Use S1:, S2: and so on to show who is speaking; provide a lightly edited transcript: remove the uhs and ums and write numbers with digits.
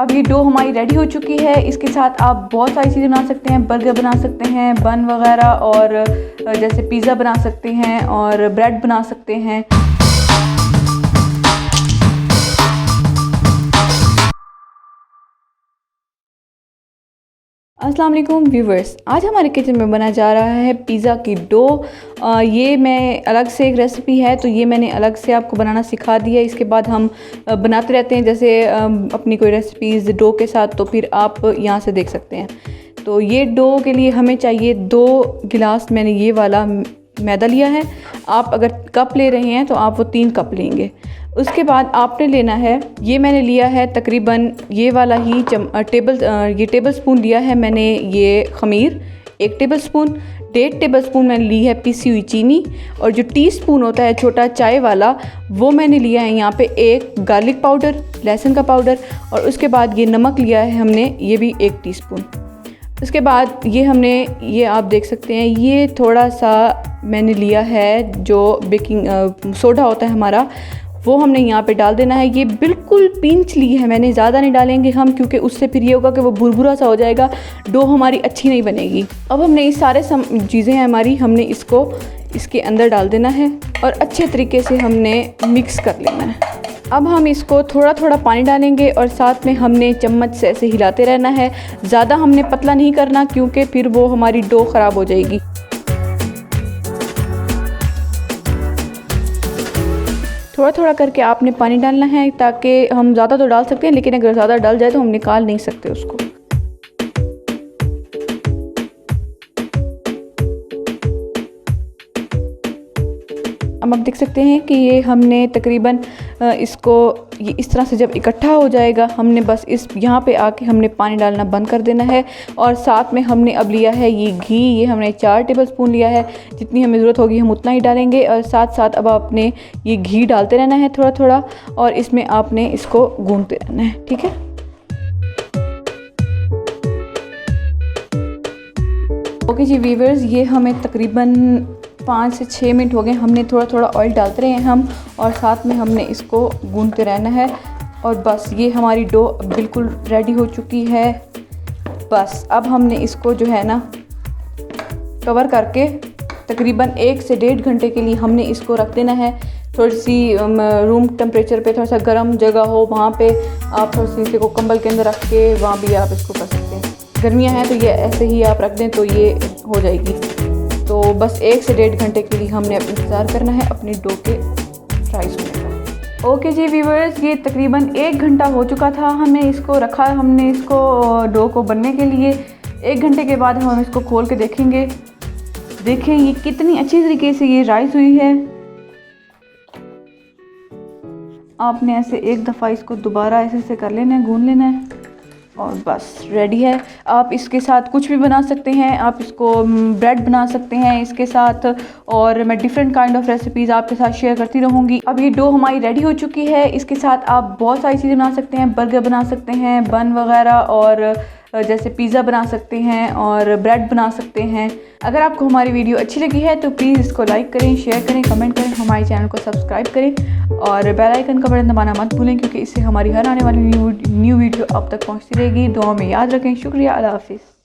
S1: अब ये डो हमारी रेडी हो चुकी है। इसके साथ आप बहुत सारी चीज़ें बना सकते हैं, बर्गर बना सकते हैं, बन वगैरह, और जैसे पिज़्ज़ा बना सकते हैं और ब्रेड बना सकते हैं। अस्सलाम वालेकुम व्यूवर्स, आज हमारे किचन में बना जा रहा है पिज़्ज़ा की डो। ये मैं अलग से एक रेसिपी है, तो ये मैंने अलग से आपको बनाना सिखा दिया। इसके बाद हम बनाते रहते हैं जैसे अपनी कोई रेसिपीज़ डो के साथ, तो फिर आप यहाँ से देख सकते हैं। तो ये डो के लिए हमें चाहिए 2 गिलास, मैंने ये वाला मैदा लिया है। आप अगर कप ले रहे हैं तो आप वो 3 कप लेंगे। उसके बाद आपने लेना है, ये मैंने लिया है तकरीबन ये वाला ही टेबल स्पून लिया है मैंने, ये खमीर 1 टेबल स्पून। 1.5 टेबल स्पून मैंने ली है पिसी हुई चीनी, और जो टीस्पून होता है छोटा चाय वाला, वो मैंने लिया है यहाँ पे 1 गार्लिक पाउडर, लहसुन का पाउडर, और उसके बाद ये नमक लिया है हमने, ये भी 1 टीस्पून। उसके बाद ये आप देख सकते हैं, ये थोड़ा सा मैंने लिया है जो बेकिंग सोडा होता है हमारा, वो हमने यहाँ पे डाल देना है। ये बिल्कुल पिंच ली है मैंने, ज़्यादा नहीं डालेंगे हम, क्योंकि उससे फिर ये होगा कि वो भुरभुरा सा हो जाएगा, डो हमारी अच्छी नहीं बनेगी। अब हमने ये सारे चीज़ें हैं हमारी, हमने इसको इसके अंदर डाल देना है और अच्छे तरीके से हमने मिक्स कर लेना है। अब हम इसको थोड़ा थोड़ा पानी डालेंगे और साथ में हमने चम्मच से ऐसे हिलाते रहना है। ज़्यादा हमने पतला नहीं करना, क्योंकि फिर वो हमारी डो ख़राब हो जाएगी। थोड़ा थोड़ा करके आपने पानी डालना है, ताकि हम ज़्यादा तो डाल सकते हैं, लेकिन अगर ज़्यादा डल जाए तो हम निकाल नहीं सकते उसको। अब आप देख सकते हैं कि ये हमने तकरीबन इसको ये इस तरह से जब इकट्ठा हो जाएगा, हमने बस यहाँ पे आके हमने पानी डालना बंद कर देना है। और साथ में हमने अब लिया है ये घी, ये हमने 4 टेबल स्पून लिया है। जितनी हमें ज़रूरत होगी हम उतना ही डालेंगे, और साथ साथ अब आपने ये घी डालते रहना है थोड़ा थोड़ा, और इसमें आपने इसको गूंथते रहना है, ठीक है। ओके जी व्यूअर्स, ये हमें तकरीबन 5 से 6 मिनट हो गए, हमने थोड़ा थोड़ा ऑयल डालते रहे हैं हम, और साथ में हमने इसको गूंथते रहना है। और बस ये हमारी डो बिल्कुल रेडी हो चुकी है। बस अब हमने इसको जो है ना कवर करके तकरीबन 1 से 1.5 घंटे के लिए हमने इसको रख देना है। थोड़ी सी रूम टेम्परेचर पे, थोड़ा सा गर्म जगह हो, वहाँ पे आप थोड़ी सी इसको कंबल के अंदर रख के वहाँ भी आप इसको कर सकते हैं। गर्मियाँ हैं तो ये ऐसे ही आप रख दें तो ये हो जाएगी। तो बस 1 से 1.5 घंटे के लिए हमने अब इंतज़ार करना है अपनी डो के फ्राइज़ होने का। ओके जी व्यूवर्स, ये तकरीबन 1 घंटा हो चुका था, हमने इसको रखा, हमने इसको डो को बनने के लिए। 1 घंटे के बाद हम इसको खोल के देखेंगे। देखें ये कितनी अच्छी तरीके से ये राइस हुई है। आपने ऐसे एक दफ़ा इसको दोबारा ऐसे कर लेना है, गूंद लेना है, और बस रेडी है। आप इसके साथ कुछ भी बना सकते हैं, आप इसको ब्रेड बना सकते हैं इसके साथ, और मैं डिफरेंट काइंड ऑफ रेसिपीज़ आपके साथ शेयर करती रहूँगी। अब ये डो हमारी रेडी हो चुकी है। इसके साथ आप बहुत सारी चीज़ें बना सकते हैं, बर्गर बना सकते हैं, बन वगैरह, और जैसे पिज़्ज़ा बना सकते हैं और ब्रेड बना सकते हैं। अगर आपको हमारी वीडियो अच्छी लगी है तो प्लीज़ इसको लाइक करें, शेयर करें, कमेंट करें, हमारे चैनल को सब्सक्राइब करें, और बेल आइकन का बटन दबाना मत भूलें, क्योंकि इससे हमारी हर आने वाली न्यू वीडियो आप तक पहुंचती रहेगी। दुआ में याद रखें। शुक्रिया, अल्लाह हाफिज़।